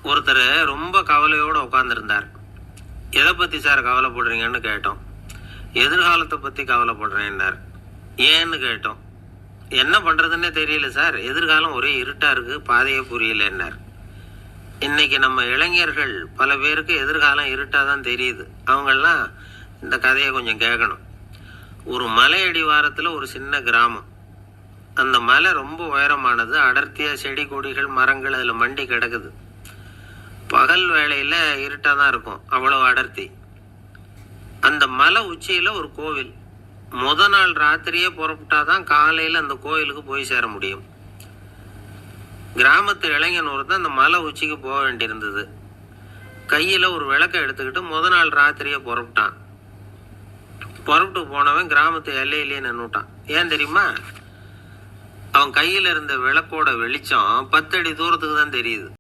ஒருத்தர் ரொம்ப கவலையோடு உட்காந்துருந்தார். எதை பற்றி சார் கவலைப்படுறீங்கன்னு கேட்டோம். எதிர்காலத்தை பற்றி கவலைப்படுறேன்னார். ஏன்னு கேட்டோம். என்ன பண்ணுறதுன்னே தெரியல சார், எதிர்காலம் ஒரே இருட்டாக இருக்குது, பாதையே புரியலன்னார். இன்னைக்கு நம்ம இளைஞர்கள் பல பேருக்கு எதிர்காலம் இருட்டாக தான் தெரியுது. அவங்கெல்லாம் இந்த கதையை கொஞ்சம் கேட்கணும். ஒரு மலை அடிவாரத்தில் ஒரு சின்ன கிராமம். அந்த மலை ரொம்ப உயரமானது. அடர்த்தியாக செடி கொடிகள் மரங்கள் அதில் மண்டி கிடக்குது. பகல் வேளையில் இருட்டாக தான் இருக்கும், அவ்வளோ அடர்த்தி. அந்த மலை உச்சியில் ஒரு கோவில். நாள் ராத்திரியே புறப்பட்டாதான் காலையில் அந்த கோயிலுக்கு போய் சேர முடியும். கிராமத்து இளைஞன் ஒருத்தன் அந்த மலை உச்சிக்கு போக வேண்டியிருந்தது. கையில் ஒரு விளக்கை எடுத்துக்கிட்டு நாள் ராத்திரியே புறப்பட்டான். புறப்பட்டு போனவன் கிராமத்து எல்லையிலேயே நின்றுட்டான். ஏன் தெரியுமா? அவன் கையில் இருந்த விளக்கோட வெளிச்சம் 10 அடி தூரத்துக்கு தான் தெரியுது.